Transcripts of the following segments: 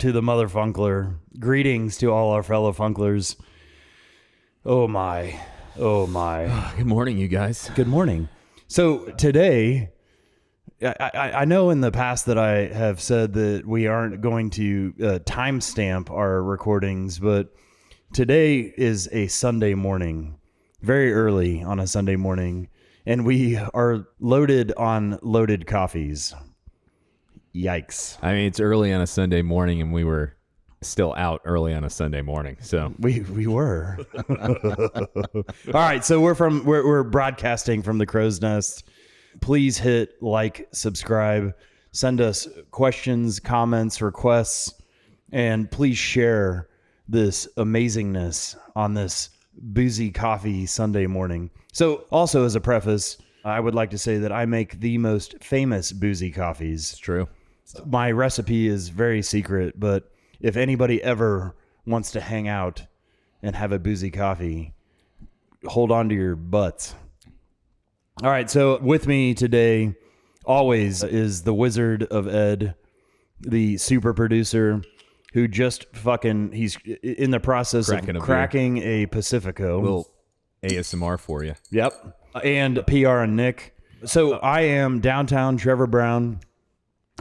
to the Motherfunkler. Greetings to all our fellow Funklers. Oh my. Good morning, you guys. Good morning. So today, I know in the past that I have said that we aren't going to timestamp our recordings, but today is a Sunday morning, very early on a Sunday morning, and we are loaded on loaded coffees. Yikes. I mean, it's early on a Sunday morning, and we were still out early on a Sunday morning. So we were. All right, so we're broadcasting from the Crow's Nest. Please hit like, subscribe, send us questions, comments, requests, and please share this amazingness on this Boozy Coffee Sunday morning. So also as a preface, I would like to say that I make the most famous boozy coffees. it's true. My recipe is very secret, but if anybody ever wants to hang out and have a boozy coffee, hold on to your butts. All right, so with me today, always, is the Wizard of Ed, the super producer, who just he's in the process of cracking a Pacifico. A little ASMR for you. Yep. And PR and Nick. So I am downtown Trevor Brown.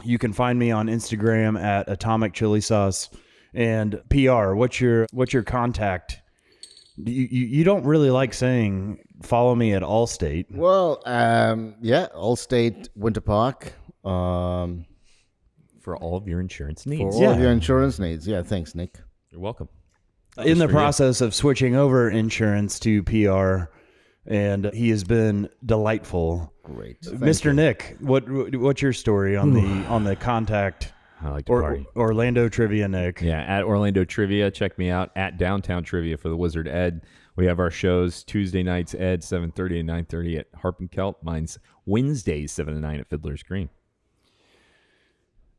You can find me on Instagram at Atomic Chili Sauce. And PR, what's your contact? You don't really like saying follow me at Allstate. Well, Allstate Winter Park. For all of your insurance needs. For all of your insurance needs. Yeah, thanks, Nick. You're welcome. In the process of switching over insurance to PR, and he has been delightful. Great. Mr. Nick, what's your story on the contact? I like to party. Orlando Trivia Nick. Yeah, at Orlando Trivia. Check me out at Downtown Trivia for the Wizard Ed. We have our shows Tuesday nights, Ed, 7:30 and 9:30 at Harp and Kelp. Mine's Wednesdays, 7 to 9 at Fiddler's Green.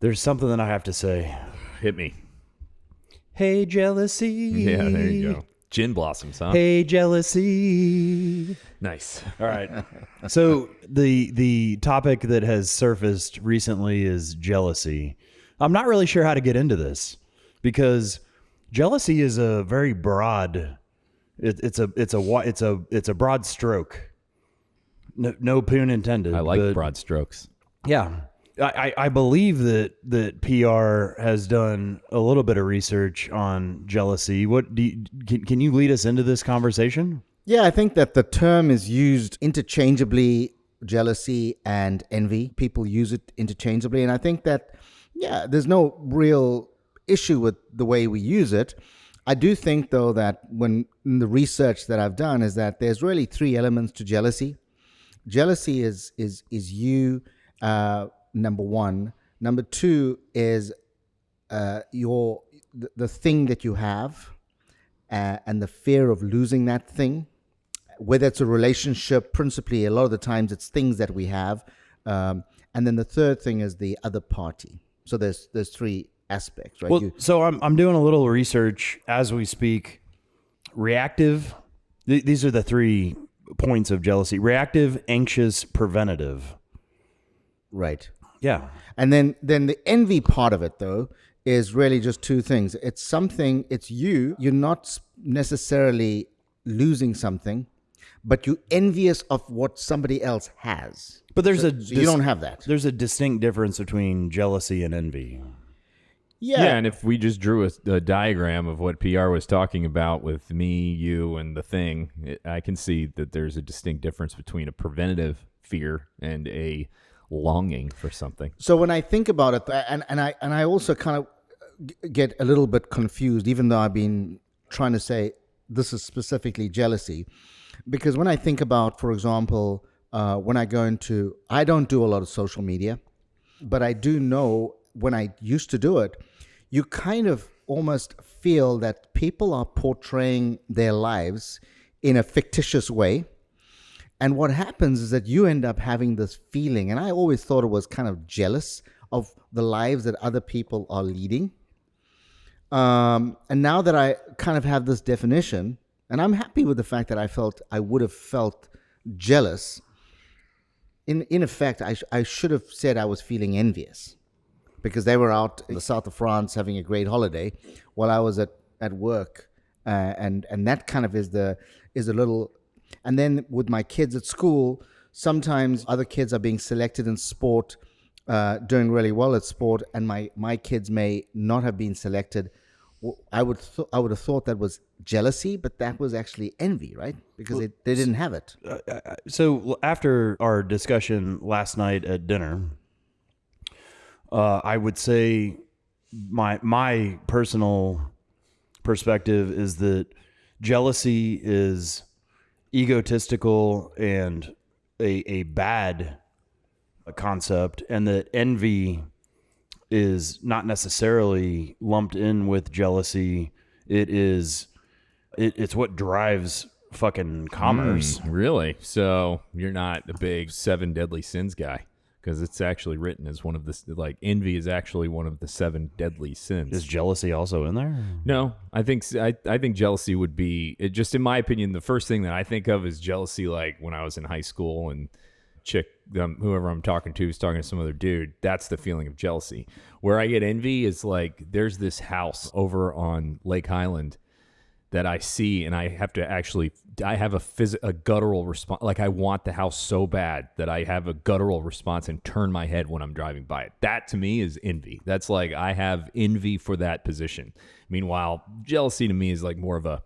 There's something that I have to say. Hit me. Hey, jealousy. Yeah, there you go. Gin blossoms, huh? Hey, jealousy. Nice. All right. So the topic that has surfaced recently is jealousy. I'm not really sure how to get into this because jealousy is a very broad. It's a broad stroke. No pun intended. I like broad strokes. Yeah. I believe that PR has done a little bit of research on jealousy. Can you lead us into this conversation? Yeah, I think that the term is used interchangeably, jealousy and envy. People use it interchangeably. And I think that, there's no real issue with the way we use it. I do think, though, that when in the research that I've done is that there's really three elements to jealousy. Jealousy is you, number one. Number two is the thing that you have and the fear of losing that thing. Whether it's a relationship, principally, a lot of the times it's things that we have. And then the third thing is the other party. So there's three aspects, right? Well, so I'm doing a little research as we speak. Reactive. These are the 3 points of jealousy: reactive, anxious, preventative. Right. Yeah. And then the envy part of it, though, is really just two things. It's you're not necessarily losing something, but you're envious of what somebody else has. But so you don't have that. There's a distinct difference between jealousy and envy. Yeah, and if we just drew a diagram of what PR was talking about with me, you, and the thing, I can see that there's a distinct difference between a preventative fear and a longing for something. So when I think about it, and I also kind of get a little bit confused, even though I've been trying to say this is specifically jealousy, because when I think about, for example, when I don't do a lot of social media, but I do know when I used to do it, you kind of almost feel that people are portraying their lives in a fictitious way. And what happens is that you end up having this feeling, and I always thought it was kind of jealous of the lives that other people are leading. And now that I kind of have this definition, and I'm happy with the fact that I would have felt jealous. In effect, I should have said I was feeling envious. because they were out in the south of France having a great holiday while I was at work. And that kind of is a little. And then with my kids at school, sometimes other kids are being selected in sport, doing really well at sport, and my kids may not have been selected. I would have thought that was jealousy, but that was actually envy, right? Because they didn't have it. So after our discussion last night at dinner, I would say my personal perspective is that jealousy is egotistical and a bad concept, and that envy is not necessarily lumped in with jealousy. It's what drives fucking commerce. Really? So you're not a big 7 deadly sins guy? Because it's actually written as one of the, like, envy is actually one of the 7 deadly sins. Is jealousy also in there? No, I think jealousy would be, just in my opinion, the first thing that I think of is jealousy. Like when I was in high school and whoever I'm talking to is talking to some other dude, that's the feeling of jealousy. Where I get envy is like, there's this house over on Lake Highland that I see, and I have a guttural response. Like, I want the house so bad that I have a guttural response and turn my head when I'm driving by it. That to me is envy. That's like, I have envy for that position. Meanwhile, jealousy to me is like more of a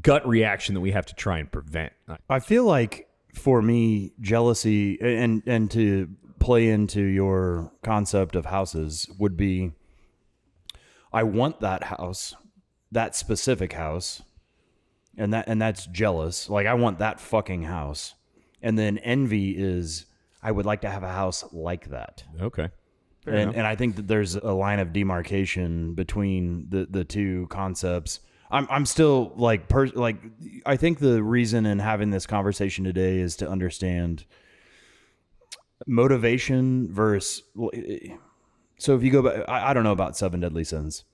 gut reaction that we have to try and prevent. I feel like for me, jealousy, and to play into your concept of houses, would be, I want that house, that specific house, and that's jealous. Like, I want that fucking house. And then envy is, I would like to have a house like that. Okay. And I think that there's a line of demarcation between the two concepts. I'm still like I think the reason in having this conversation today is to understand motivation versus. So if you go back, I don't know about 7 deadly sins.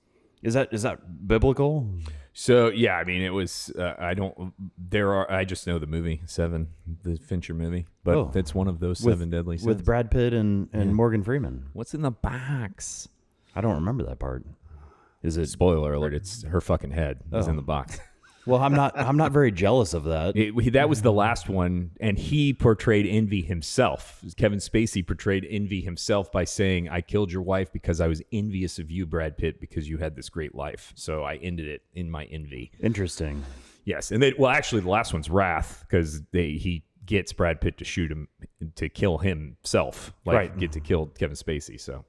Is that biblical? So yeah, I mean, it was. I just know the movie 7, the Fincher movie, but it's one of those 7 deadly sins with Brad Pitt and Morgan Freeman. What's in the box? I don't remember that part. Is it? Spoiler alert! It's her fucking head is in the box. Well, I'm not very jealous of that. That was the last one, and he portrayed envy himself. Kevin Spacey portrayed envy himself by saying, "I killed your wife because I was envious of you, Brad Pitt, because you had this great life. So I ended it in my envy." Interesting. Yes, and actually, the last one's wrath, because he gets Brad Pitt to shoot him to kill himself, get to kill Kevin Spacey. So.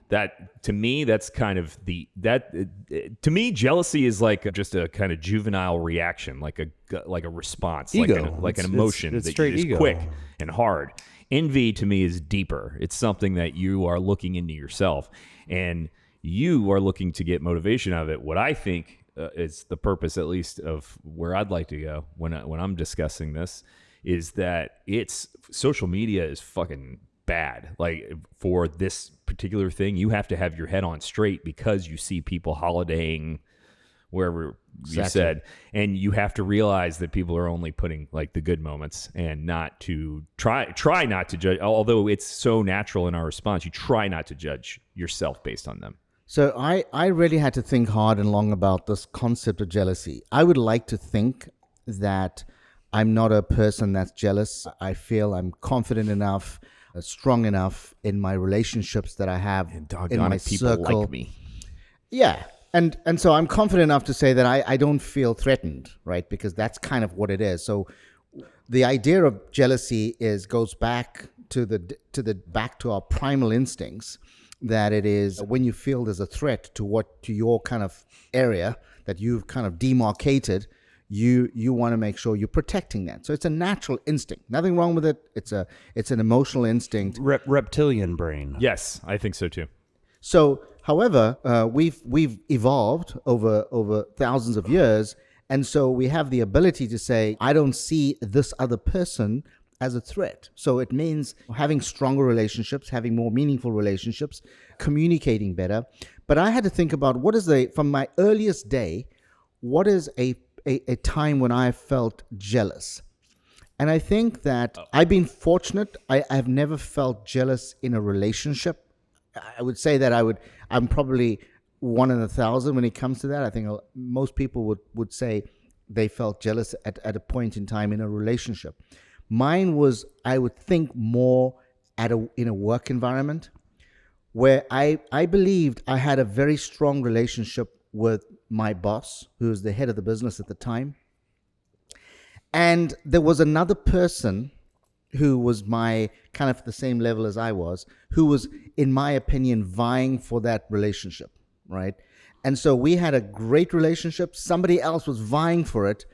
That, to me, that's kind of to me, jealousy is like just a kind of juvenile reaction, like a response, ego. like an emotion it's that straight is ego. quick and hard. Envy to me is deeper. It's something that you are looking into yourself, and you are looking to get motivation out of it. What I think is the purpose, at least, of where I'd like to go when I'm discussing this, is that social media is fucking bad. Like, for this particular thing, you have to have your head on straight, because you see people holidaying wherever you said, and you have to realize that people are only putting like the good moments, and not to try not to judge. Although it's so natural in our response, you try not to judge yourself based on them. So I really had to think hard and long about this concept of jealousy. I would like to think that I'm not a person that's jealous. I feel I'm confident enough, strong enough in my relationships that I have in my people circle. like me. Yeah. And so I'm confident enough to say that I don't feel threatened, right? Because that's kind of what it is. So the idea of jealousy goes back to our primal instincts, that it is when you feel there's a threat to your kind of area that you've kind of demarcated, you want to make sure you're protecting that. So it's a natural instinct. Nothing wrong with it. It's an emotional instinct. Reptilian brain. Yes, I think so too. So, however, we've evolved over thousands of years, and so we have the ability to say, I don't see this other person as a threat. So it means having stronger relationships, having more meaningful relationships, communicating better. But I had to think about from my earliest day, what is a time when I felt jealous. And I think that I've been fortunate. I've never felt jealous in a relationship. I would say that I'm probably 1 in 1,000 when it comes to that. I think most people would say they felt jealous at a point in time in a relationship. Mine was, I would think, more in a work environment where I believed I had a very strong relationship with my boss, who was the head of the business at the time. And there was another person who was my kind of the same level as I was, who was, in my opinion, vying for that relationship, right? And so we had a great relationship. Somebody else was vying for it.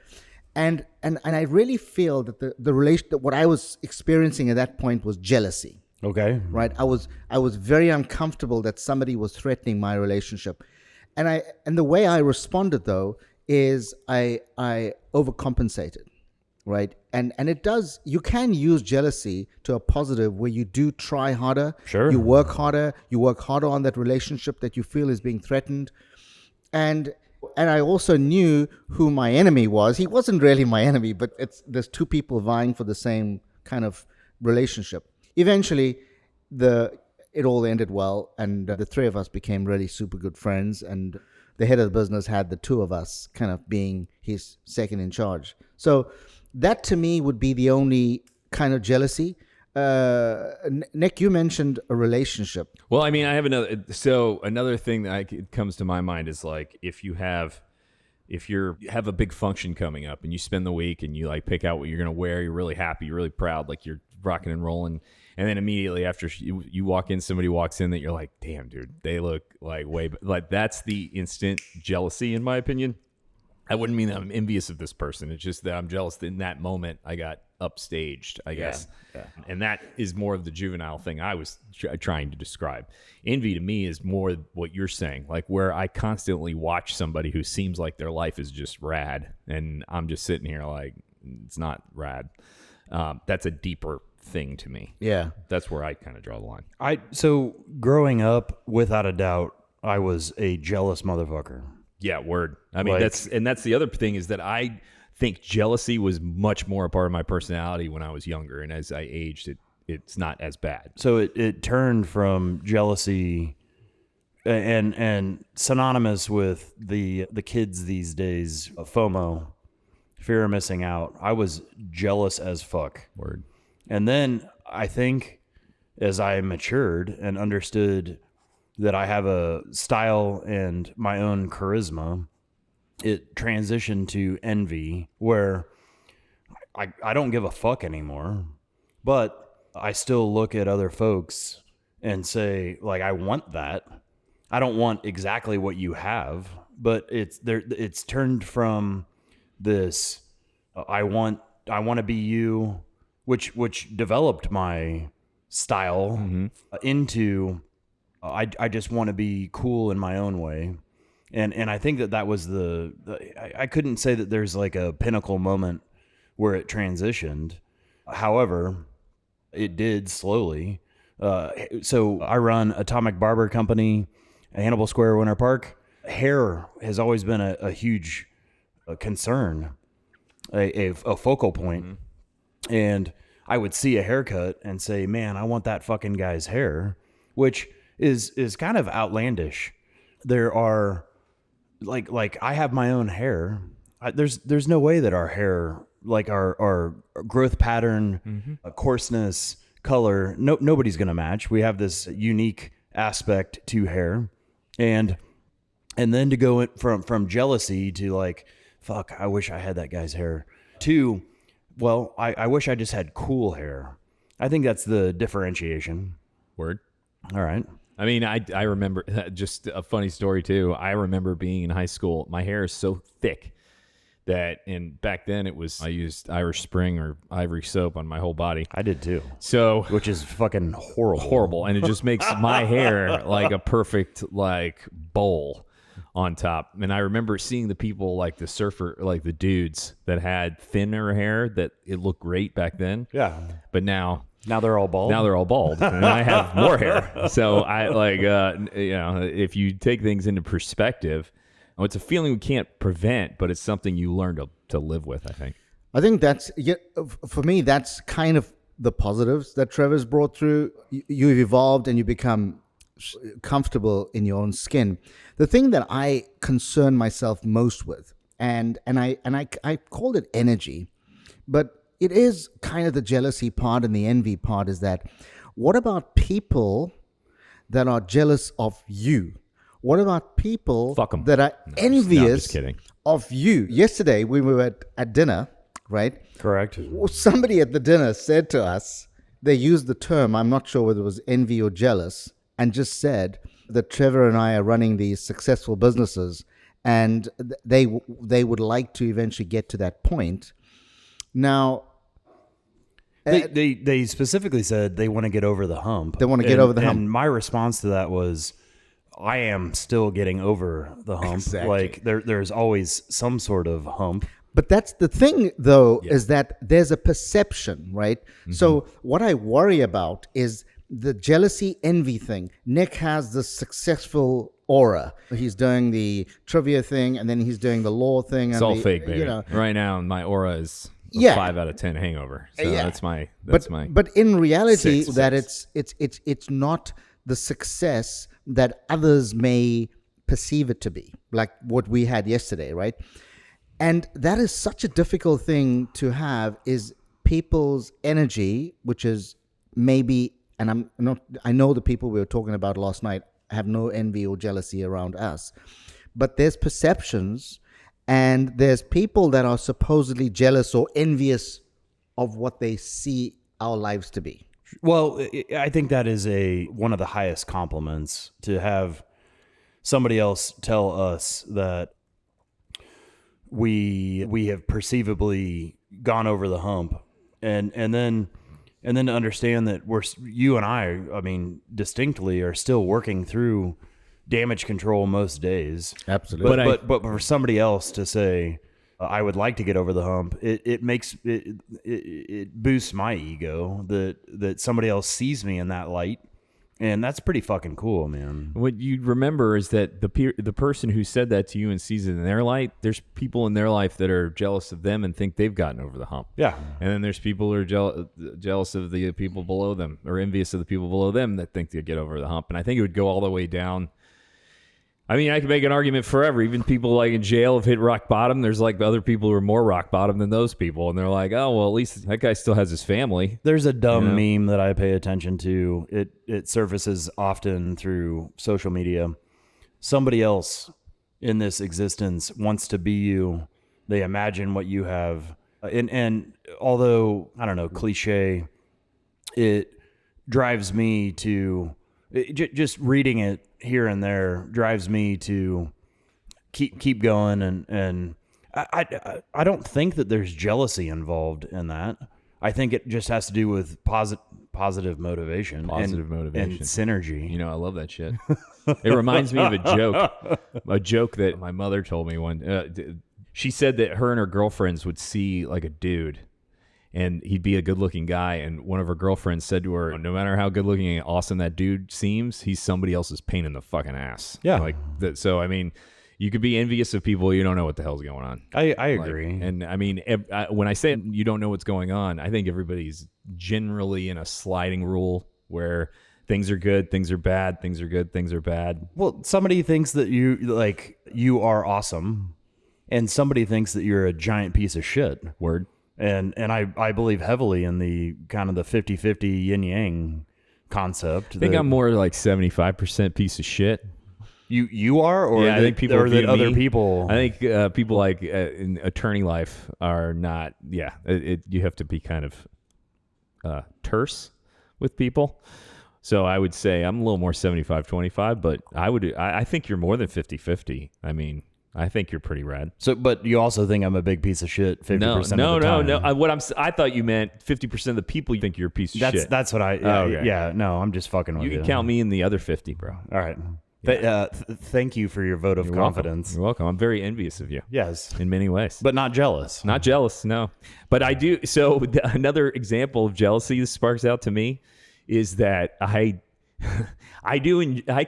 And I really feel that the relation, that what I was experiencing at that point was jealousy. Okay. Right. I was very uncomfortable that somebody was threatening my relationship. And the way I responded, though, is I overcompensated. Right. And it does, you can use jealousy to a positive where you do try harder. Sure. You work harder on that relationship that you feel is being threatened. And I also knew who my enemy was. He wasn't really my enemy, but there's two people vying for the same kind of relationship. Eventually, it all ended well, and the three of us became really super good friends, and the head of the business had the two of us kind of being his second in charge. So that to me would be the only kind of jealousy. Nick, you mentioned a relationship. Well, I mean, I have another thing that comes to my mind is like if you have a big function coming up and you spend the week and you like pick out what you're going to wear, you're really happy, you're really proud, like you're rocking and rolling. And then immediately after you walk in, somebody walks in that you're like, damn, dude, they look like like that's the instant jealousy, in my opinion. I wouldn't mean that I'm envious of this person. It's just that I'm jealous that in that moment I got upstaged, I guess. Yeah. And that is more of the juvenile thing I was trying to describe. Envy to me is more what you're saying, like where I constantly watch somebody who seems like their life is just rad. And I'm just sitting here like, it's not rad. That's a deeper thing to me. Yeah. That's where I kind of draw the line. So growing up, without a doubt, I was a jealous motherfucker. Yeah, word. I mean, that's the other thing is that I think jealousy was much more a part of my personality when I was younger, and as I aged, it's not as bad. So it turned from jealousy and synonymous with the kids these days, FOMO, fear of missing out. I was jealous as fuck. Word. And then I think as I matured and understood that I have a style and my own charisma, it transitioned to envy, where I don't give a fuck anymore, but I still look at other folks and say, like, I want that. I don't want exactly what you have, but it's turned from this, I want to be you, which developed my style into, I just want to be cool in my own way. And I think that was I couldn't say that there's like a pinnacle moment where it transitioned. However, it did slowly. So I run Atomic Barber Company, Hannibal Square, Winter Park. Hair has always been a huge concern, a focal point. And I would see a haircut and say, man, I want that fucking guy's hair, which is kind of outlandish. There are like I have my own hair. There's no way that our hair, like our growth pattern, coarseness, color, nobody's gonna match. We have this unique aspect to hair, and then to go from jealousy to like, fuck, I wish I had that guy's hair, to, well, I wish I just had cool hair. I think that's the differentiation. Word. All right. I mean, I remember, just a funny story too. I remember being in high school. My hair is so thick that, and back then I used Irish Spring or Ivory soap on my whole body. I did too. So, which is fucking horrible. Horrible. And it just makes my hair like a perfect like bowl on top. And I remember seeing the people like the surfer, like the dudes that had thinner hair that it looked great back then. Yeah. But now they're all bald. And I have more hair. So I like, if you take things into perspective, it's a feeling we can't prevent, but it's something you learn to live with, I think. I think that's, for me, that's kind of the positives that Trevor's brought through. You've evolved and you become comfortable in your own skin. The thing that I concern myself most with, and I called it energy, but it is kind of the jealousy part and the envy part, is that what about people that are jealous of you? What about people Fuck 'em. that are envious just kidding. of you? Yesterday, we were at dinner, right? Correct. Somebody at the dinner said to us, they used the term, I'm not sure whether it was envy or jealous, and just said that Trevor and I are running these successful businesses, and they would like to eventually get to that point. Now, They specifically said they want to get over the hump. They want to get over the hump. And my response to that was, I am still getting over the hump. Exactly. Like there's always some sort of hump. But that's the thing, though, is that there's a perception, right? Mm-hmm. So what I worry about is the jealousy, envy thing. Nick has this successful aura. He's doing the trivia thing, and then he's doing the law thing. It's and all the, fake, baby. You know. Right now, my aura is a Yeah. 5 out of 10 hangover. So Yeah. that's my. But in reality, Six. that it's not the success that others may perceive it to be, like what we had yesterday, right? And that is such a difficult thing to have, is people's energy, which is maybe, and I know the people we were talking about last night have no envy or jealousy around us, but there's perceptions, and there's people that are supposedly jealous or envious of what they see our lives to be. Well, I think that is one of the highest compliments, to have somebody else tell us that we have perceivably gone over the hump, and then to understand that you and I mean, distinctly are still working through damage control most days. Absolutely. But for somebody else to say, I would like to get over the hump, it makes it boosts my ego that somebody else sees me in that light. And that's pretty fucking cool, man. What you remember is that the person who said that to you and sees it in their light, there's people in their life that are jealous of them and think they've gotten over the hump. Yeah. And then there's people who are jealous of the people below them, or envious of the people below them that think they get over the hump. And I think it would go all the way down. I mean, I could make an argument forever. Even people like in jail have hit rock bottom. There's like other people who are more rock bottom than those people. And they're like, oh, well, at least that guy still has his family. There's a dumb meme that I pay attention to. It surfaces often through social media. Somebody else in this existence wants to be you. They imagine what you have. And although, I don't know, cliche, it drives me to... just reading it here and there drives me to keep going, and I don't think that there's jealousy involved in that. I think it just has to do with positive motivation, and synergy. You know, I love that shit. It reminds me of a joke that my mother told me one. She said that her and her girlfriends would see like a dude, and he'd be a good-looking guy, and one of her girlfriends said to her, no matter how good-looking and awesome that dude seems, he's somebody else's pain in the fucking ass. Yeah. Like that. So, I mean, you could be envious of people you don't know what the hell's going on. I agree. And, I mean, when I say you don't know what's going on, I think everybody's generally in a sliding rule where things are good, things are bad, things are good, things are bad. Well, somebody thinks that you are awesome, and somebody thinks that you're a giant piece of shit. Word. And I believe heavily in the kind of the 50-50 yin-yang concept. I think I'm more like 75% piece of shit. You are? Or yeah, I think people or that view other me. people... I think people like in attorney life are not... Yeah, you have to be kind of terse with people. So I would say I'm a little more 75-25, but I think you're more than 50-50. I mean... I think you're pretty rad. So, but you also think I'm a big piece of shit 50% of the time. No. I thought you meant 50% of the people you think you're a piece of shit. That's what I... okay. Yeah, no, I'm just fucking with you. You can count me in the other 50, bro. All right. Thank you for your vote of confidence. You're welcome. I'm very envious of you. Yes. In many ways. But not jealous. Not jealous, no. But I do... So another example of jealousy that sparks out to me is that I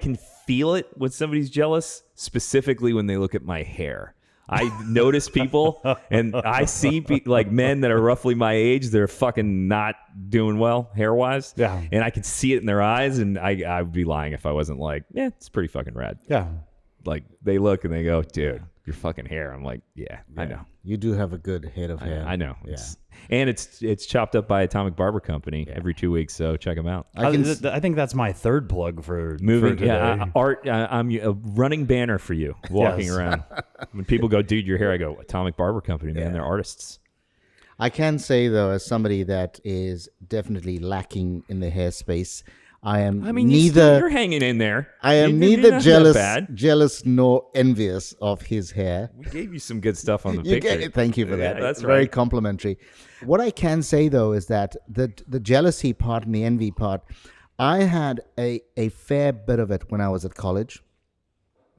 can feel it when somebody's jealous, specifically when they look at my hair. I notice people, and I see like men that are roughly my age. They're fucking not doing well hair wise. Yeah. And I can see it in their eyes, and I would be lying if I wasn't like, yeah, it's pretty fucking rad. Yeah. Like they look and they go, dude, your fucking hair. I'm like, yeah. I know. You do have a good head of hair. I know. Yeah. And it's chopped up by Atomic Barber Company every 2 weeks, so check them out. I think that's my third plug for Moving, for today. Art. I'm a running banner for you walking around. When people go, dude, your hair, I go, Atomic Barber Company, man. They're artists. I can say though, as somebody that is definitely lacking in the hair space, I am you're hanging in there. I am neither jealous nor envious of his hair. We gave you some good stuff on the picture. Thank you for that. Yeah, that's very right. complimentary. What I can say though is that the jealousy part and the envy part, I had a fair bit of it when I was at college.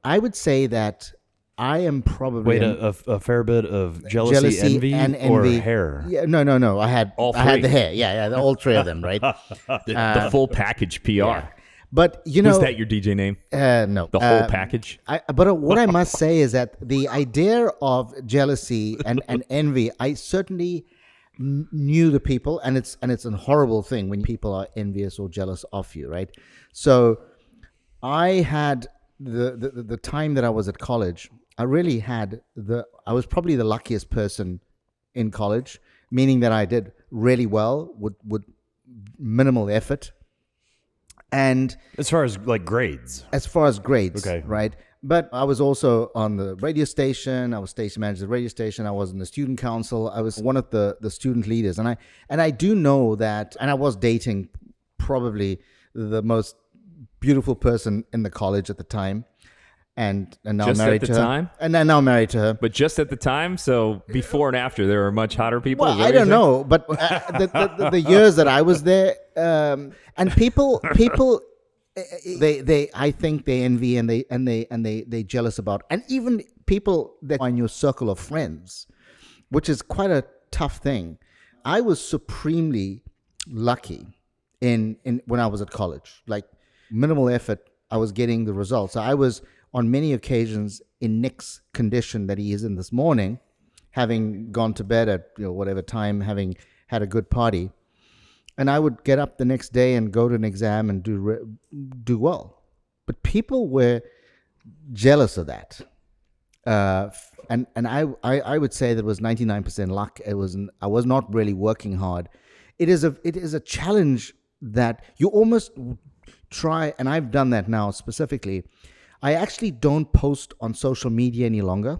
I would say that I am probably a fair bit of jealousy and envy, or hair. Yeah, no. I had all three. I had the hair. Yeah, all three of them, right? The full package PR. Yeah. But you know, Was that your DJ name? No, The whole package. But what I must say is that the idea of jealousy and envy, I certainly knew the people, and it's a horrible thing when people are envious or jealous of you, right? So I had the time that I was at college. I really had I was probably the luckiest person in college, meaning that I did really well with minimal effort. And As far as grades. Okay. Right? But I was also on the radio station. I was station manager of the radio station. I was in the student council. I was one of the student leaders. And I do know that, and I was dating probably the most beautiful person in the college at the time. And now Just married at the to her. time? And I'm now married to her. But just at the time, so before and after, there were much hotter people. Well, I don't know, but the years that I was there, and people, I think they envy and they jealous about, and even people that are in your circle of friends, which is quite a tough thing. I was supremely lucky in when I was at college, like minimal effort. I was getting the results. I was on many occasions in Nick's condition that he is in this morning, having gone to bed at whatever time, having had a good party, and I would get up the next day and go to an exam and do well. But people were jealous of that, and I would say that it was 99% luck. I was not really working hard. It is a challenge that you almost try, and I've done that now specifically. I actually don't post on social media any longer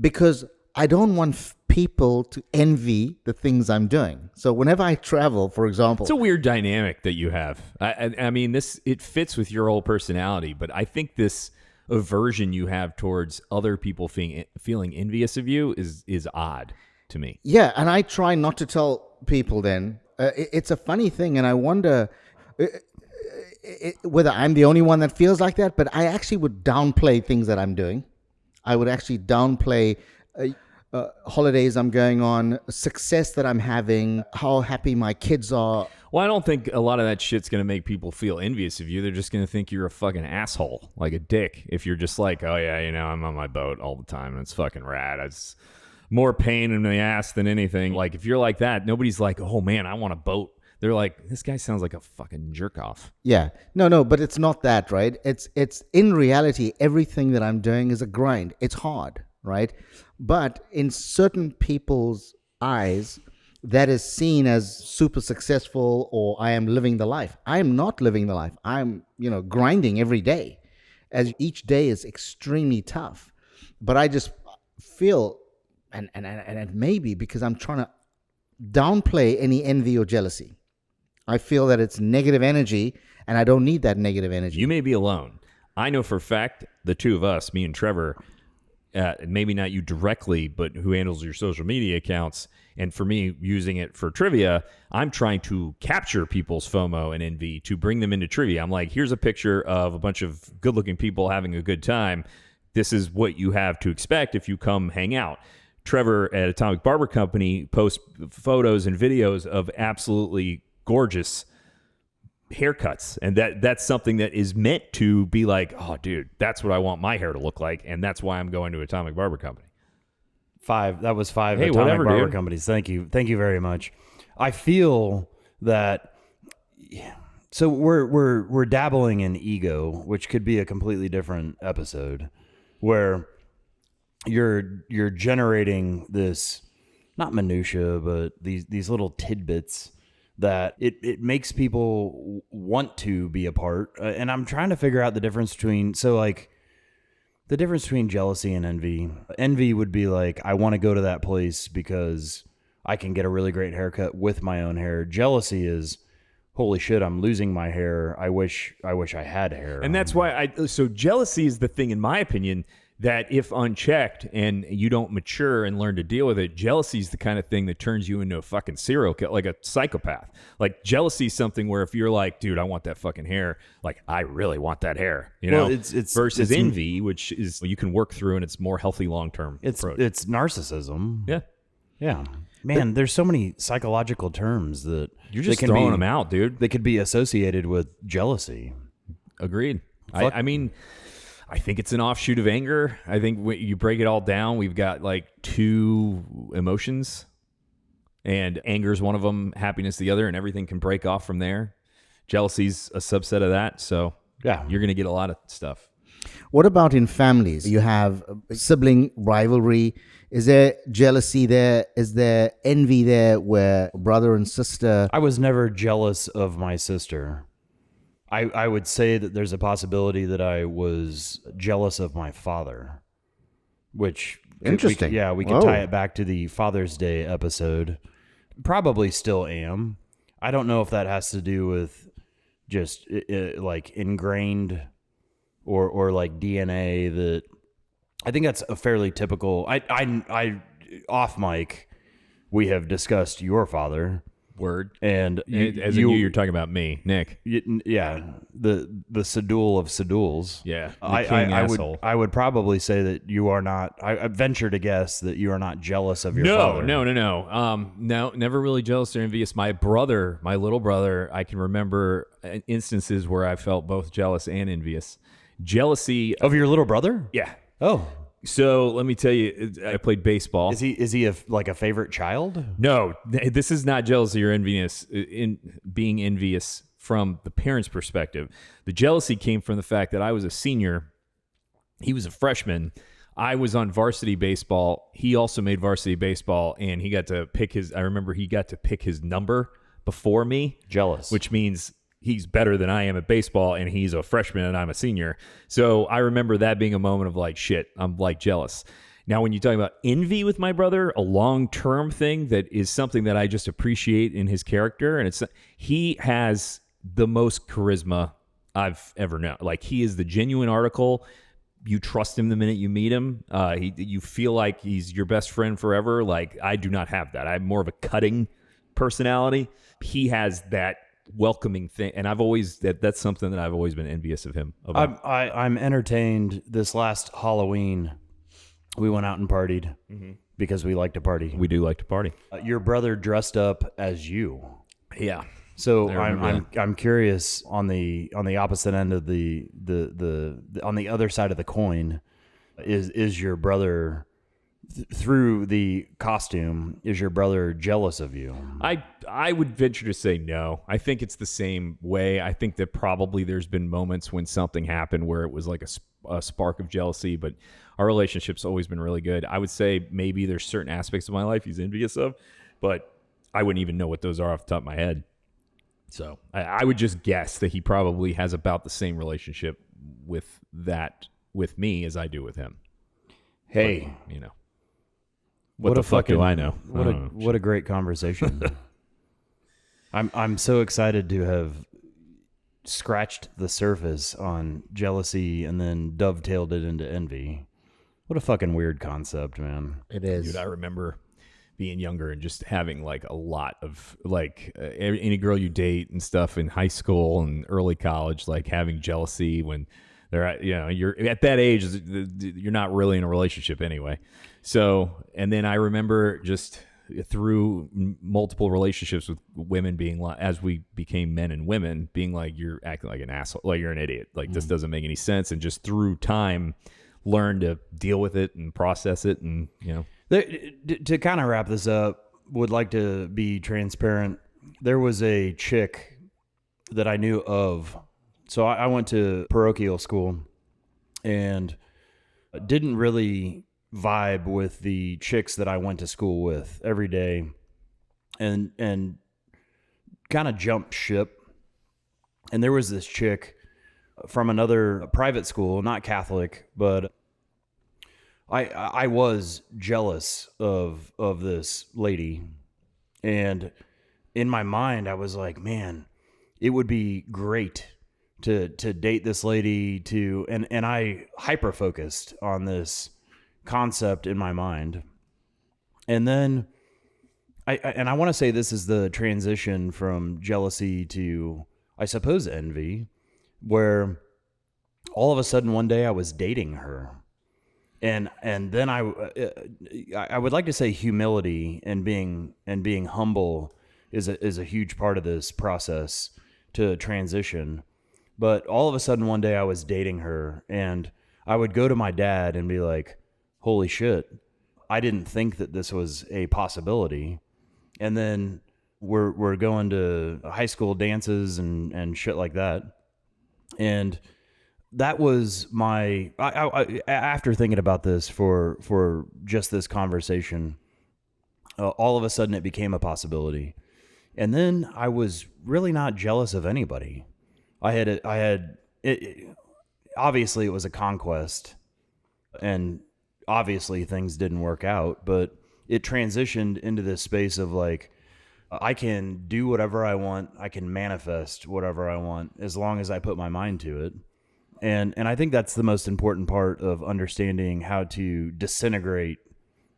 because I don't want people to envy the things I'm doing. So whenever I travel, for example, it's a weird dynamic that you have. I mean, it fits with your whole personality, but I think this aversion you have towards other people feeling envious of you is odd to me. Yeah, and I try not to tell people then. It's a funny thing, and I wonder whether I'm the only one that feels like that, but I actually would downplay things that I'm doing. I would actually downplay holidays I'm going on, success that I'm having, how happy my kids are. Well, I don't think a lot of that shit's going to make people feel envious of you. They're just going to think you're a fucking asshole, like a dick. If you're just like, oh yeah, I'm on my boat all the time and it's fucking rad. It's more pain in the ass than anything. Like if you're like that, nobody's like, oh man, I want a boat. They're like, this guy sounds like a fucking jerk off. Yeah. No, but it's not that, right? It's in reality, everything that I'm doing is a grind. It's hard, right? But in certain people's eyes, that is seen as super successful, or I am living the life. I am not living the life. I'm, grinding every day, as each day is extremely tough. But I just feel, and maybe because I'm trying to downplay any envy or jealousy. I feel that it's negative energy, and I don't need that negative energy. You may be alone. I know for a fact, the two of us, me and Trevor, maybe not you directly, but who handles your social media accounts, and for me, using it for trivia, I'm trying to capture people's FOMO and envy to bring them into trivia. I'm like, here's a picture of a bunch of good-looking people having a good time. This is what you have to expect if you come hang out. Trevor at Atomic Barber Company posts photos and videos of absolutely gorgeous haircuts, and that's something that is meant to be like, oh, dude, that's what I want my hair to look like, and that's why I'm going to Atomic Barber Company. 5. That was 5 Hey, Atomic whatever, Barber dude. Companies. Thank you very much. I feel that. So we're dabbling in ego, which could be a completely different episode, where you're generating this, not minutia, but these little tidbits that it makes people want to be a part. And I'm trying to figure out the difference between, the difference between jealousy and envy. Envy would be like, I want to go to that place because I can get a really great haircut with my own hair. Jealousy is, holy shit, I'm losing my hair. I wish I had hair. And that's why so jealousy is the thing, in my opinion, that if unchecked and you don't mature and learn to deal with it, jealousy is the kind of thing that turns you into a fucking serial killer, like a psychopath. Like, jealousy is something where if you're like, dude, I want that fucking hair, like, I really want that hair, you know? It's versus envy, which is you can work through, and it's more healthy long-term approach. It's narcissism. Yeah. Man, there's so many psychological terms that You're just throwing them out, dude. They could be associated with jealousy. Agreed. I mean, I think it's an offshoot of anger. I think when you break it all down, we've got like 2 emotions, and anger is one of them, happiness the other, and everything can break off from there. Jealousy's a subset of that, so Yeah. you're going to get a lot of stuff. What about in families? You have sibling rivalry. Is there jealousy there? Is there envy there where brother and sister? I was never jealous of my sister. I would say that there's a possibility that I was jealous of my father, which Interesting. we could tie it back to the Father's Day episode. Probably still am. I don't know if that has to do with just like ingrained or like DNA. That I think that's a fairly typical. I off mic, we have discussed your father. Word. And you're talking about me, Nick. Yeah, the Sadul of Saduls. Yeah, the king asshole. I would probably say that you are not. I venture to guess that you are not jealous of your father. No. No, never really jealous or envious. My little brother, I can remember instances where I felt both jealous and envious. Jealousy Of your little brother? Yeah. Oh, So let me tell you, I played baseball. is he like a favorite child? No, this is not jealousy or envious. In being envious from the parents' perspective, the jealousy came from the fact that I was a senior, he was a freshman. I was on varsity baseball. He also made varsity baseball, and he got to pick his. I remember he got to pick his number before me. Jealous. Which means he's better than I am at baseball, and he's a freshman and I'm a senior. So I remember that being a moment of like, shit, I'm like jealous. Now, when you talk about envy with my brother, a long-term thing that is something that I just appreciate in his character, and he has the most charisma I've ever known. Like, he is the genuine article. You trust him the minute you meet him. You feel like he's your best friend forever. Like, I do not have that. I'm more of a cutting personality. He has that welcoming thing, and that's something that I've always been envious of him about. I'm entertained. This last Halloween, we went out and partied because we like to party. We do like to party. Your brother dressed up as you. Yeah. So I'm curious on the opposite end of the on the other side of the coin, is your brother through the costume, is your brother jealous of you? I would venture to say no. I think it's the same way. I think that probably there's been moments when something happened where it was like a spark of jealousy, but our relationship's always been really good. I would say maybe there's certain aspects of my life he's envious of, but I wouldn't even know what those are off the top of my head. So I would just guess that he probably has about the same relationship with me as I do with him. Hey, but, you know. What the fuck do I know? What a great conversation. I'm so excited to have scratched the surface on jealousy and then dovetailed it into envy. What a fucking weird concept, man. It is. Dude, I remember being younger and just having like a lot of like any girl you date and stuff in high school and early college, like having jealousy when they're, you're at that age, you're not really in a relationship anyway. So, and then I remember just through multiple relationships with women being like, as we became men and women, being like, you're acting like an asshole, like you're an idiot, like this doesn't make any sense, and just through time learn to deal with it and process it. And to kind of wrap this up, would like to be transparent. There was a chick that I knew of. So I went to parochial school and didn't really vibe with the chicks that I went to school with every day, and kind of jumped ship. And there was this chick from another private school, not Catholic, but I was jealous of this lady. And in my mind, I was like, man, it would be great to date this lady, and I hyper focused on this concept in my mind. And then I want to say this is the transition from jealousy to, I suppose, envy, where all of a sudden one day I was dating her. And then I would like to say humility and being humble is a huge part of this process to transition. But all of a sudden one day I was dating her, and I would go to my dad and be like, holy shit, I didn't think that this was a possibility. And then we're going to high school dances and shit like that. And that was my, I after thinking about this for just this conversation, all of a sudden it became a possibility. And then I was really not jealous of anybody. I had obviously it was a conquest, and obviously things didn't work out, but it transitioned into this space of like, I can do whatever I want. I can manifest whatever I want as long as I put my mind to it. And I think that's the most important part of understanding how to disintegrate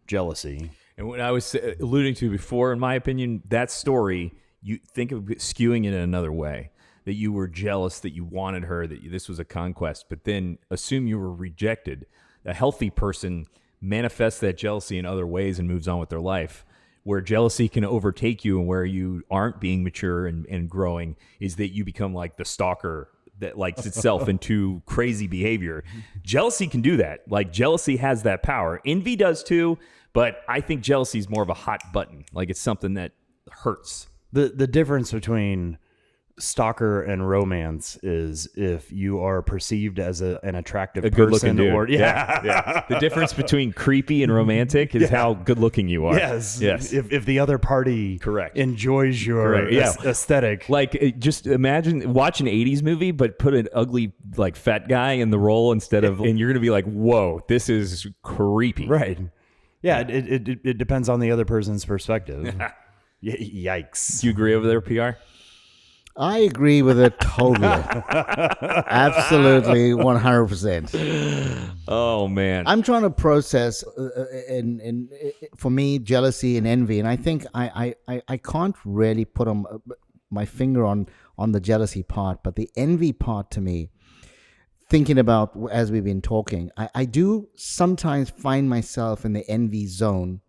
jealousy. And what I was alluding to before, in my opinion, that story, you think of skewing it in another way, that you were jealous, that you wanted her, that this was a conquest, but then assume you were rejected. A healthy person manifests that jealousy in other ways and moves on with their life. Where jealousy can overtake you and where you aren't being mature and growing is that you become like the stalker that likes itself into crazy behavior. Jealousy can do that. Like, jealousy has that power. Envy does too, but I think jealousy is more of a hot button. Like, it's something that hurts. The difference between stalker and romance is if you are perceived as an attractive person, dude. Or yeah. The difference between creepy and romantic is how good looking you are. Yes. If the other party enjoys your aesthetic. Like, just imagine watch an 80s movie, but put an ugly, like, fat guy in the role instead of, and you're going to be like, whoa, this is creepy. Right. Yeah. It depends on the other person's perspective. Yikes. Do you agree over there, PR? I agree with it totally. Absolutely, 100%. Oh, man. I'm trying to process, for me, jealousy and envy. And I think I can't really put my finger on the jealousy part, but the envy part to me, thinking about as we've been talking, I do sometimes find myself in the envy zone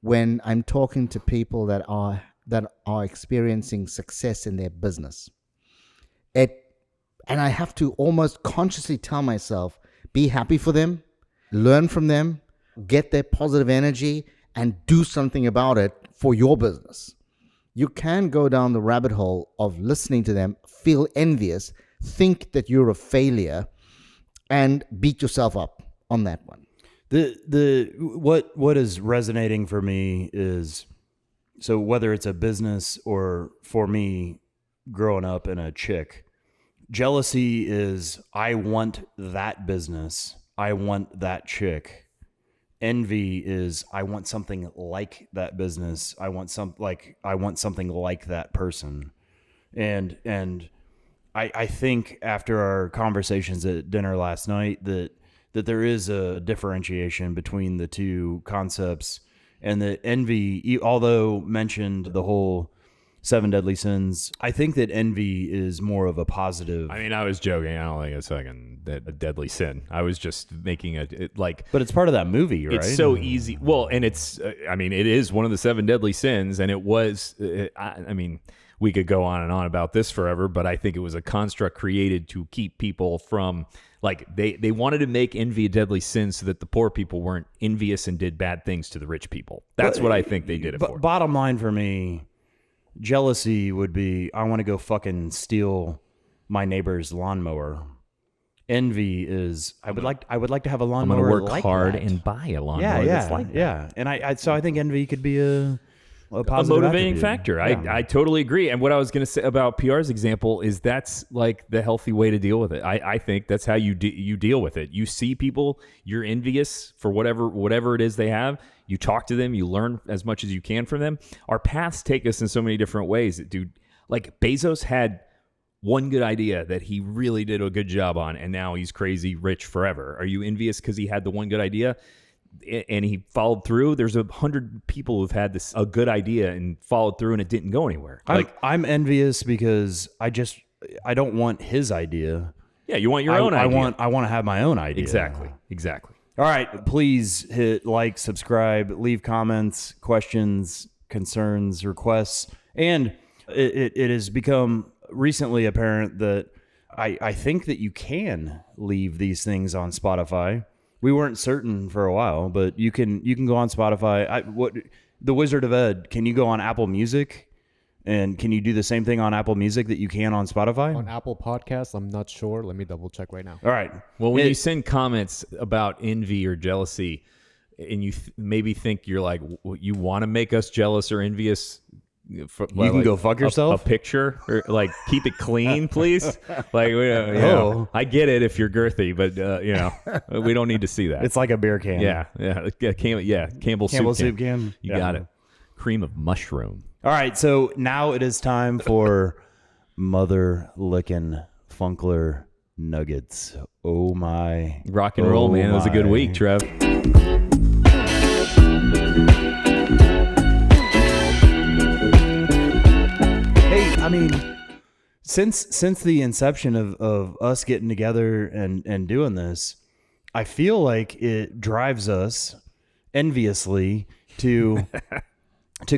when I'm talking to people that are experiencing success in their business. And I have to almost consciously tell myself, be happy for them, learn from them, get their positive energy, and do something about it for your business. You can go down the rabbit hole of listening to them, feel envious, think that you're a failure, and beat yourself up on that one. What is resonating for me is, so whether it's a business or for me growing up in a chick, jealousy is I want that business. I want that chick. Envy is I want something like that business. I want something like that person. And I think after our conversations at dinner last night that there is a differentiation between the two concepts. And that envy, although mentioned the whole seven deadly sins. I think that envy is more of a positive. I mean, I was joking. I don't think it's a deadly sin. I was just making but it's part of that movie, right? It's so easy. Well, and it's, I mean, it is one of the seven deadly sins, and it was, I mean, we could go on and on about this forever, but I think it was a construct created to keep people from, like, they wanted to make envy a deadly sin so that the poor people weren't envious and did bad things to the rich people. That's what I think they did it for. Bottom line for me, jealousy would be, I want to go fucking steal my neighbor's lawnmower. Envy is, I would like to have a lawnmower. I'm going to work like hard that. and buy a lawnmower that's like that. Yeah. And so I think envy could be a positive motivating attribute. factor. Yeah. I totally agree. And what I was going to say about PR's example is that's like the healthy way to deal with it. I think that's how you deal with it. You see people, you're envious for whatever it is they have. You talk to them, you learn as much as you can from them. Our paths take us in so many different ways. Dude, like Bezos had one good idea that he really did a good job on, and now he's crazy rich forever. Are you envious because he had the one good idea and he followed through? There's 100 people who've had a good idea and followed through, and it didn't go anywhere. I'm envious because I don't want his idea. Yeah, you want your own idea. I want to have my own idea. Exactly. All right, please hit like, subscribe, leave comments, questions, concerns, requests, and it has become recently apparent that I think that you can leave these things on Spotify. We weren't certain for a while, but you can go on Spotify. The Wizard of Ed, can you go on Apple Music? And can you do the same thing on Apple Music that you can on Spotify? On Apple Podcasts, I'm not sure. Let me double check right now. All right. Well, when you send comments about envy or jealousy, and you maybe think you're like, you want to make us jealous or envious, you can go fuck yourself. A picture, or like keep it clean, please. Like, I get it if you're girthy, but we don't need to see that. It's like a beer can. Campbell's soup can. You got it. Cream of mushroom. All right, so now it is time for Mother Lickin' Funkler Nuggets. Oh my. Rock and roll, man. It was a good week, Trev. Hey, I mean, since the inception of us getting together and doing this, I feel like it drives us enviously to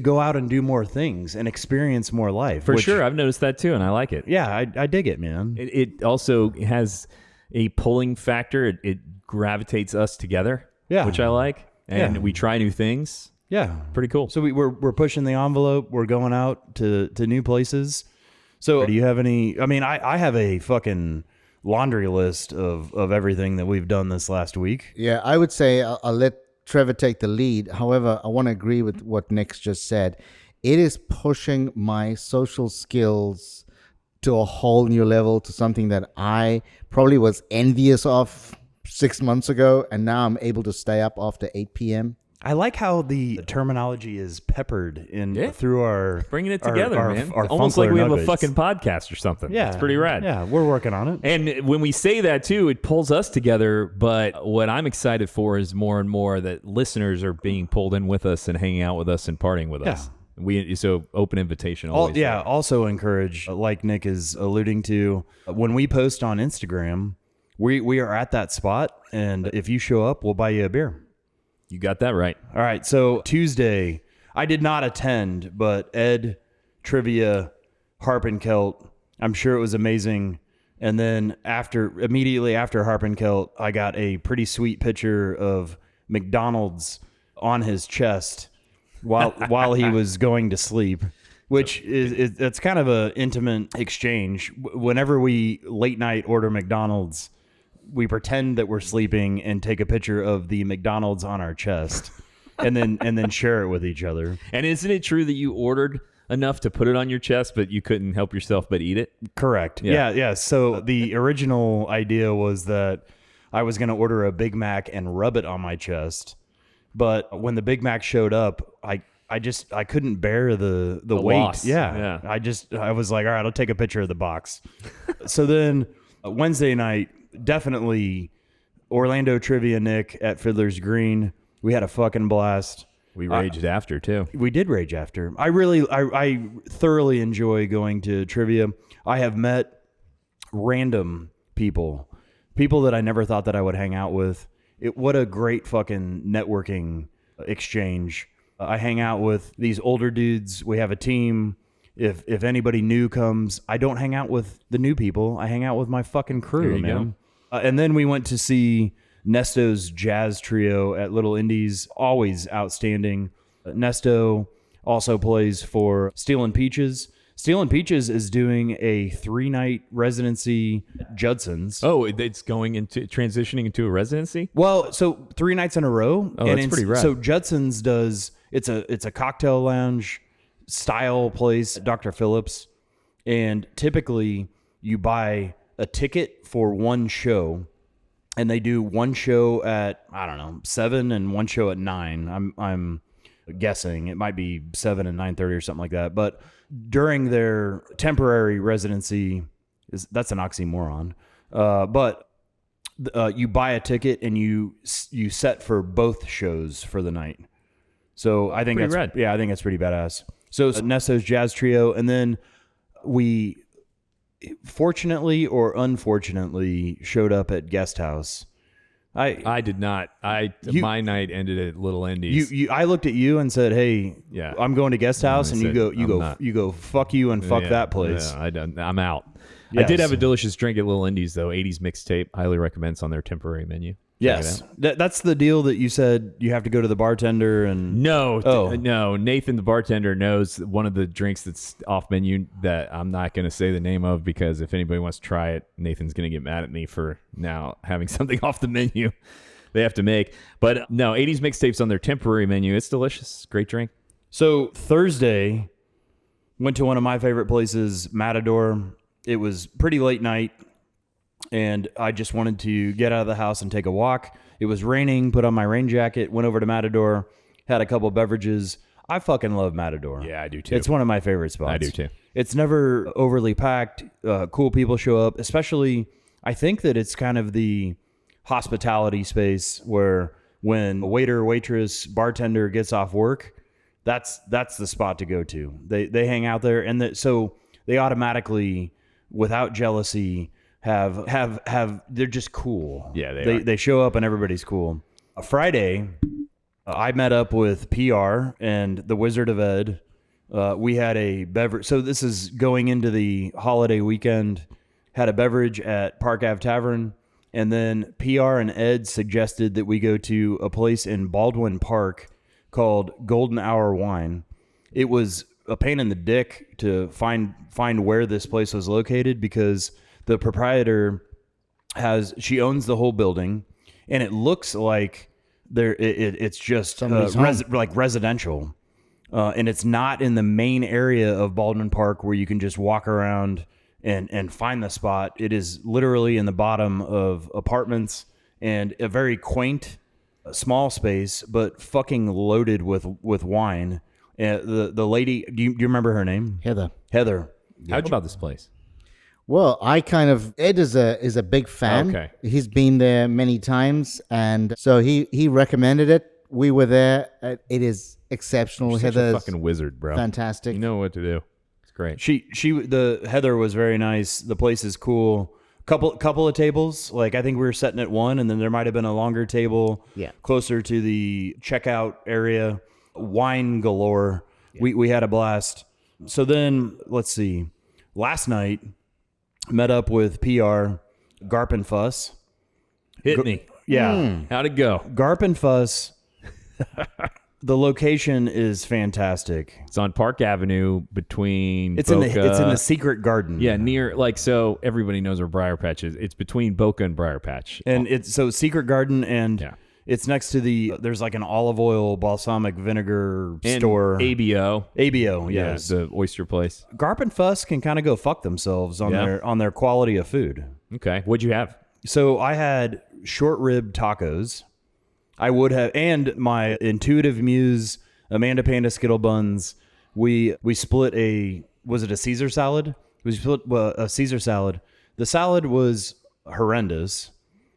go out and do more things and experience more life. For sure. I've noticed that too, and I like it. Yeah, I dig it, man. It also has a pulling factor. It gravitates us together, which I like. And we try new things. Yeah. Pretty cool. So we're pushing the envelope. We're going out to new places. So do you have any... I mean, I have a fucking laundry list of everything that we've done this last week. Yeah, I would say I'll let Trevor take the lead. However, I want to agree with what Nick's just said. It is pushing my social skills to a whole new level, to something that I probably was envious of 6 months ago, and now I'm able to stay up after 8 p.m. I like how the terminology is peppered through our... Bringing it together, man. Our almost like we have nuggets. a fucking podcast or something. Yeah. It's pretty rad. Yeah, we're working on it. And when we say that, too, it pulls us together. But what I'm excited for is more and more that listeners are being pulled in with us and hanging out with us and partying with us. So open invitation always. Also encourage, like Nick is alluding to, when we post on Instagram, we are at that spot. And if you show up, we'll buy you a beer. You got that right. All right. So Tuesday, I did not attend, but Ed, Trivia, Harp and Celt, I'm sure it was amazing. And then immediately after Harp and Celt, I got a pretty sweet picture of McDonald's on his chest while he was going to sleep, which it's kind of an intimate exchange. Whenever we late night order McDonald's, we pretend that we're sleeping and take a picture of the McDonald's on our chest and then share it with each other. And isn't it true that you ordered enough to put it on your chest, but you couldn't help yourself but eat it? Correct. Yeah. So the original idea was that I was going to order a Big Mac and rub it on my chest. But when the Big Mac showed up, I couldn't bear the weight. Loss. Yeah. I was like, all right, I'll take a picture of the box. So then Wednesday night, definitely Orlando Trivia Nick at Fiddler's Green. We had a fucking blast. We raged after too. We did rage after. I thoroughly enjoy going to trivia. I have met random people that I never thought that I would hang out with. What a great fucking networking exchange. I hang out with these older dudes. We have a team. If anybody new comes, I don't hang out with the new people. I hang out with my fucking crew, man. And then we went to see Nesto's jazz trio at Little Indies, always outstanding. Nesto also plays for Steel and Peaches. Steel and Peaches is doing a 3-night residency at Judson's. Oh, it's transitioning into a residency? Well, so 3 nights in a row. Oh, that's pretty rad. So Judson's does, it's a cocktail lounge style place, Dr. Phillips. And typically you buy a ticket for one show. And they do one show at, I don't know, 7 and one show at 9. I'm guessing it might be 7 and 9:30 or something like that. But during their temporary residency, that's an oxymoron. But you buy a ticket and you set for both shows for the night. So I think I think that's pretty badass. So Nesto's jazz trio, and then we, fortunately or unfortunately, showed up at Guesthouse. I did not. My night ended at Little Indies. I looked at you and said, "Hey, yeah, I'm going to Guesthouse," and you go, "Fuck you and fuck that place." Yeah, I'm out. Yes. I did have a delicious drink at Little Indies though. 80s mixtape, highly recommends on their temporary menu. Yes, that's the deal that you said you have to go to the bartender and... No, Nathan, the bartender, knows one of the drinks that's off menu that I'm not going to say the name of, because if anybody wants to try it, Nathan's going to get mad at me for now having something off the menu they have to make. But no, 80s mixtapes on their temporary menu. It's delicious. Great drink. So Thursday, went to one of my favorite places, Matador. It was pretty late night, and I just wanted to get out of the house and take a walk. It was raining, put on my rain jacket, went over to Matador, had a couple beverages. I fucking love Matador. Yeah, I do too. It's one of my favorite spots. I do too. It's never overly packed. Cool people show up, especially, I think that it's kind of the hospitality space where when a waiter, waitress, bartender gets off work, that's the spot to go to. They hang out there, and so they automatically, without jealousy, have they're just cool. Yeah, they show up and everybody's cool. Friday, I met up with PR and the Wizard of Ed. We had a beverage. So this is going into the holiday weekend. Had a beverage at Park AV Tavern, and then PR and Ed suggested that we go to a place in Baldwin Park called Golden Hour Wine. It was a pain in the dick to find where this place was located, because the proprietor she owns the whole building, and it looks like it's just like residential, and it's not in the main area of Baldwin Park where you can just walk around and find the spot. It is literally in the bottom of apartments, and a very quaint, small space, but fucking loaded with wine. The lady, do you remember her name? Heather. How'd you about this place? Well, Ed is a big fan. Okay. He's been there many times, and so he recommended it. We were there. It is exceptional. You're such Heather's a fucking wizard, bro. fantastic. You know what to do. It's great. The Heather was very nice. The place is cool. Couple of tables. Like, I think we were sitting at one, and then there might have been a longer table closer to the checkout area. Wine galore. Yeah. We had a blast. So then, let's see. Last night, met up with PR, Garp and Fuss. Hit me. Yeah. How'd it go? Garp and Fuss. The location is fantastic. It's on Park Avenue between it's Boca. It's in the Secret Garden. Yeah, near, like, so everybody knows where Briar Patch is. It's between Boca and Briar Patch. And it's so Secret Garden, and it's next to there's like an olive oil balsamic vinegar store. ABO, yes. Yeah, the oyster place. Garp and Fuss can kind of go fuck themselves on their quality of food. Okay. What'd you have? So I had short rib tacos. I would have, and my intuitive muse, Amanda Panda Skittle Buns. We split was it a Caesar salad? We split a Caesar salad. The salad was horrendous.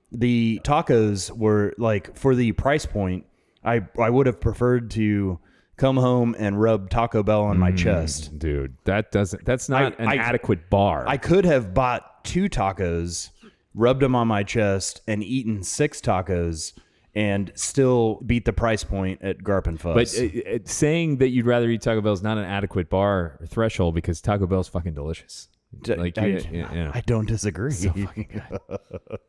The tacos were, like, for the price point, I would have preferred to come home and rub Taco Bell on my chest. Dude, that's not an adequate bar. I could have bought 2 tacos, rubbed them on my chest, and eaten 6 tacos and still beat the price point at Garp and Fuss. But saying that you'd rather eat Taco Bell is not an adequate bar or threshold because Taco Bell's fucking delicious. I don't disagree. So fucking good.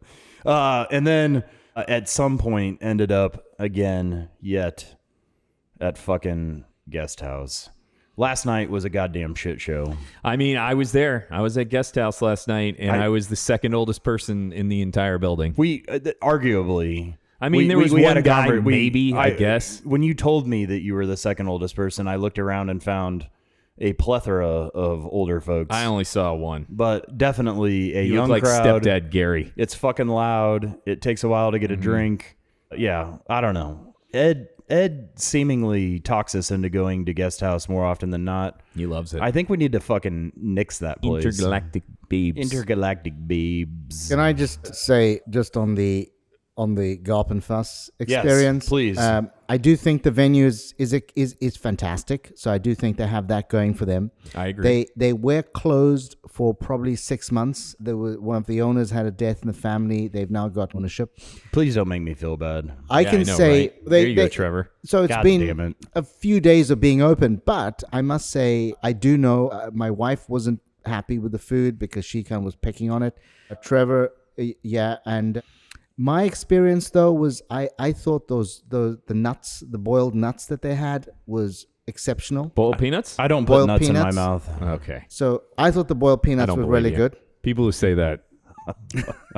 And then at some point ended up again at fucking Guesthouse. Last night was a goddamn shit show. I mean, I was there. I was at Guesthouse last night, and I was the second oldest person in the entire building. We arguably. I mean, there was one guy, maybe, I guess. When you told me that you were the second oldest person, I looked around and found a plethora of older folks. I only saw one. But definitely a You young look like crowd. Stepdad Gary. It's fucking loud. It takes a while to get a drink. Yeah, I don't know. Ed seemingly talks us into going to Guesthouse more often than not. He loves it. I think we need to fucking nix that place. Intergalactic babes. Intergalactic babes. Can I just say, just on the Garp and Fuss experience? Yes, please. I do think the venue is fantastic. So I do think they have that going for them. I agree. They were closed for probably 6 months. One of the owners had a death in the family. They've now got ownership. Please don't make me feel bad. I can say right? There you go, Trevor. So it's God damn been it. a few days of being open, but I must say I do know my wife wasn't happy with the food because she kind of was picking on it. Trevor, and my experience though was I thought the nuts, the boiled nuts that they had was exceptional. Boiled peanuts? I don't put Boiled nuts in my peanuts? mouth. Okay. So I thought the boiled peanuts don't was believe really you. good. People who say that,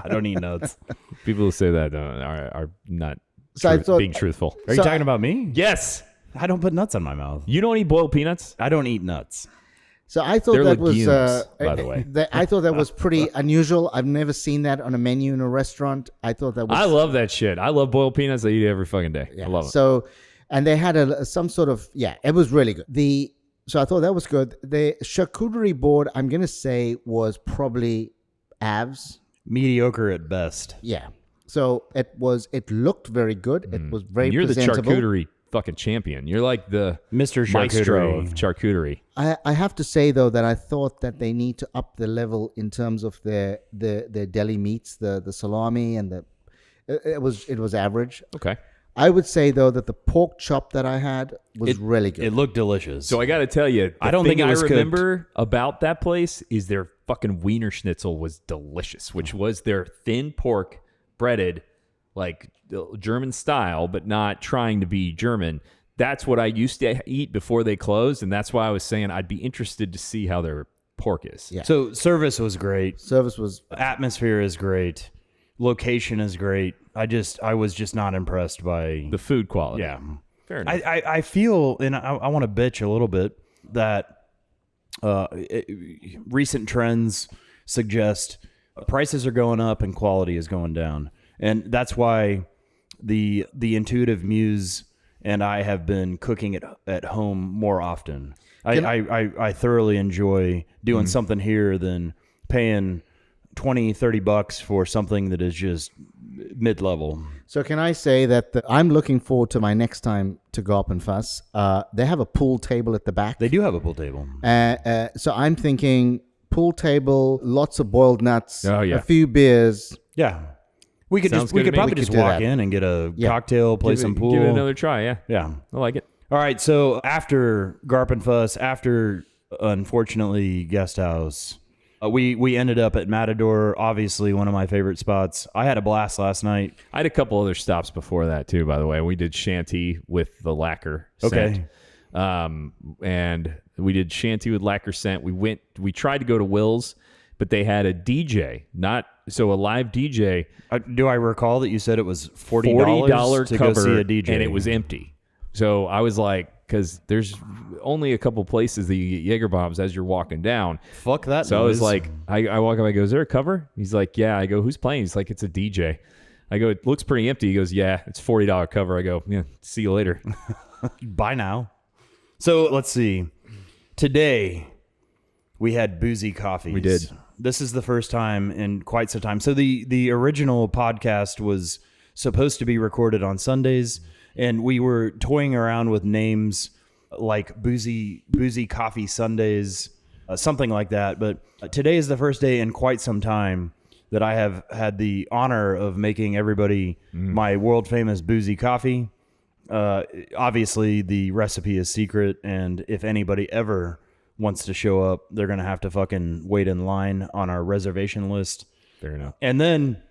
I don't eat nuts. people who say that are not So I thought- being truthful. Are you So talking about me? Yes. I don't put nuts in my mouth. You don't eat boiled peanuts? I don't eat nuts. So I thought They're that was, legumes, by the way. I thought that was pretty unusual. I've never seen that on a menu in a restaurant. I thought that was. I love that shit. I love boiled peanuts. I eat it every fucking day. I love it. So, and they had some sort of it was really good. So I thought that was good. The charcuterie board, I'm gonna say, was probably AVs. Mediocre at best. Yeah. So it looked very good. It was very You're presentable. the charcuterie fucking champion. You're like the Mr. maestro Charcuterie. of charcuterie. I have to say though that I thought that they need to up the level in terms of their deli meats, the salami and it was average. Okay. I would say though that the pork chop that I had was really good. It looked delicious. So I got to tell you, I don't think it was I remember about that place is their fucking Wiener Schnitzel was delicious, which was their thin pork breaded like German style, but not trying to be German. That's what I used to eat before they closed, and that's why I was saying I'd be interested to see how their pork is. Yeah. So service was great. Service was Atmosphere is great. Location is great. I was just not impressed by The food quality. Yeah. Fair enough. I feel, and I want to bitch a little bit, that recent trends suggest prices are going up and quality is going down. And that's why the intuitive muse and I have been cooking at home more often. I thoroughly enjoy doing something here than paying $20-$30 for something that is just mid-level. So can I say that I'm looking forward to my next time to Garp and Fuss. They have a pool table at the back. They do have a pool table. So I'm thinking pool table, lots of boiled nuts, Oh, yeah. a few beers. Yeah. We could Sounds we good to could me. probably We just could do walk that. in and get a cocktail, play some pool. Give it another try, yeah. Yeah. I like it. All right. So after Garp and Fuss, after unfortunately Guesthouse, we ended up at Matador, obviously one of my favorite spots. I had a blast last night. I had a couple other stops before that too, by the way. We did Shanty with the lacquer scent. And we did Shanty with lacquer scent. We tried to go to Will's, but they had a DJ, a live DJ. Do I recall that you said it was $40 to cover, go see a DJ? and it was empty. So I was like, because there's only a couple places that you get Jaeger bombs as you're walking down. Fuck that So I was noise. like, I walk up, I go, is there a cover? He's like, yeah. I go, who's playing? He's like, it's a DJ. I go, it looks pretty empty. He goes, yeah, it's $40 cover. I go, yeah, see you later. Bye now. So let's see. Today we had Boozy Coffees. We did. This is the first time in quite some time. So the original podcast was supposed to be recorded on Sundays, and we were toying around with names like Boozy Coffee Sundays, something like that. But today is the first day in quite some time that I have had the honor of making everybody my world famous Boozy Coffee. Obviously, the recipe is secret, and if anybody ever wants to show up, they're going to have to fucking wait in line on our reservation list. Fair enough. And then,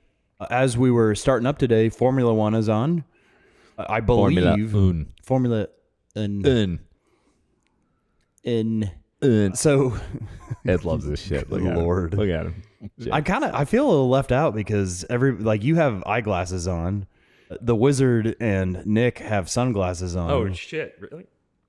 as we were starting up today, Formula One is on. I believe Formula Un. So Ed loves this shit. Look Lord. Look at him. Shit. I feel a little left out because you have eyeglasses on. The Wizard and Nick have sunglasses on. Oh shit! Really?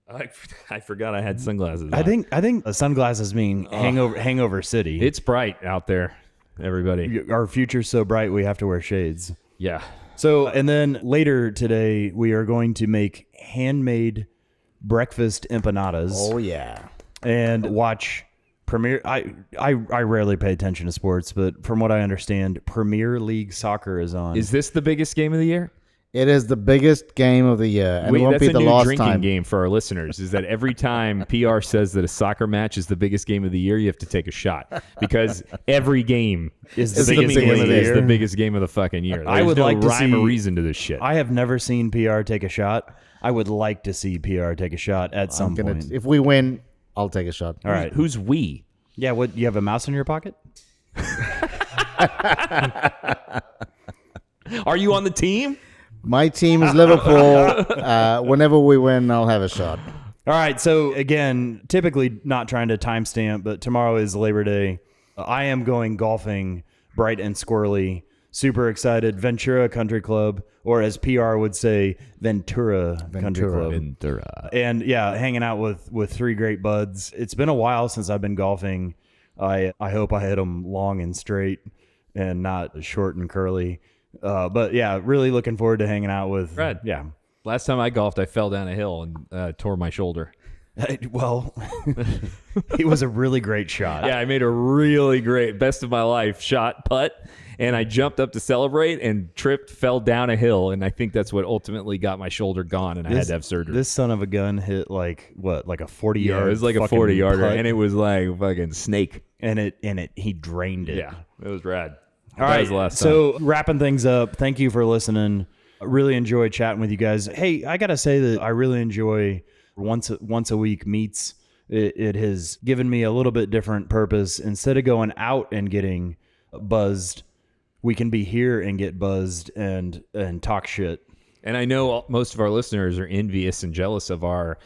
I forgot I had sunglasses on. I think the sunglasses mean hangover city. It's bright out there, everybody. Our future's so bright we have to wear shades. Yeah. So, and then later today we are going to make handmade breakfast empanadas. Oh yeah. And watch Premier. I rarely pay attention to sports, but from what I understand, Premier League soccer is on. Is this the biggest game of the year? It is the biggest game of the year, and it won't that's be the a new last drinking time. game for our listeners. Is that every time PR says that a soccer match is the biggest game of the year, you have to take a shot because every game Is the biggest game of the year. The biggest game of the fucking year. I would no like to rhyme see or reason to this shit. I have never seen PR take a shot. I would like to see PR take a shot at some point. If we win, I'll take a shot. All right. Who's we? Yeah. What? You have a mouse in your pocket? Are you on the team? My team is Liverpool. Whenever we win, I'll have a shot. All right. So again, typically not trying to timestamp, but tomorrow is Labor Day. I am going golfing bright and squirrely. Super excited. Ventura Country Club, or as PR would say, Ventura Country Club. Ventura. And yeah, hanging out with three great buds. It's been a while since I've been golfing. I hope I hit them long and straight and not short and curly. But yeah, really looking forward to hanging out with Fred. Yeah. Last time I golfed, I fell down a hill and tore my shoulder. Well, it was a really great shot. Yeah, I made a really great, best of my life shot putt, and I jumped up to celebrate and tripped, fell down a hill, and I think that's what ultimately got my shoulder gone, and I had to have surgery. This son of a gun hit like a 40-yard. Yeah, it was like a 40-yarder, and it was like a fucking snake. And he drained it. Yeah, it was rad. All that right, was the last so wrapping things up, thank you for listening. Really enjoy chatting with you guys. Hey, I gotta say that I really enjoy once a week meets. It has given me a little bit different purpose. Instead of going out and getting buzzed, we can be here and get buzzed and talk shit. And I know most of our listeners are envious and jealous of our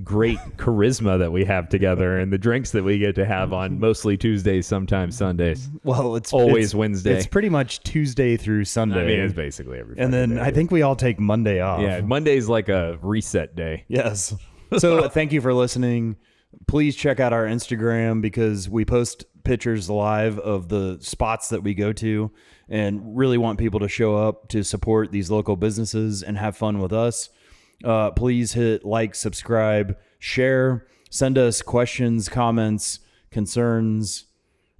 great charisma that we have together and the drinks that we get to have on mostly Tuesdays, sometimes Sundays. Well, it's always Wednesday. It's pretty much Tuesday through Sunday. I mean, it's basically every And then day. I think we all take Monday off. Yeah, Monday's like a reset day. Yes. So thank you for listening. Please check out our Instagram because we post pictures live of the spots that we go to and really want people to show up to support these local businesses and have fun with us. Please hit like, subscribe, share, send us questions, comments, concerns,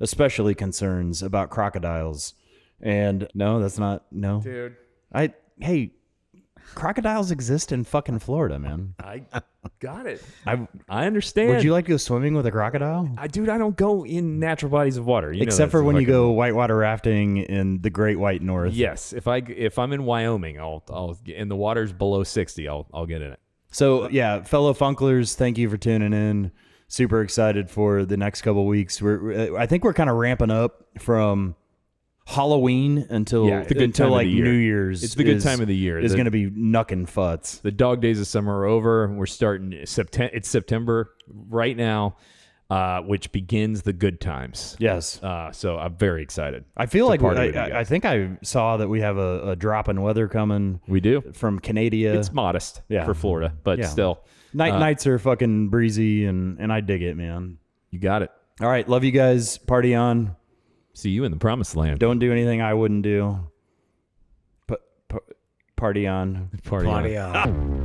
especially concerns about crocodiles. And no, that's not, no. Dude. Hey, crocodiles exist in fucking Florida, man. I got it. I understand. Would you like to go swimming with a crocodile? Dude, I don't go in natural bodies of water. Except for when you go whitewater rafting in the Great White North. Yes, if I'm in Wyoming, I'll and the water's below 60, I'll get in it. So yeah, fellow Funklers, thank you for tuning in. Super excited for the next couple of weeks. I think we're kind of ramping up from Halloween until like New Year's. It's the good time of the year. Is going to be knucking futs. The dog days of summer are over. We're starting September. It's September right now, which begins the good times. Yes. So I'm very excited. I feel like I think I saw that we have a drop in weather coming. We do from Canada. It's modest for Florida, but still. Nights are fucking breezy, and I dig it, man. You got it. All right, love you guys. Party on. See you in the promised land. Don't do anything I wouldn't do. Party on. Party on.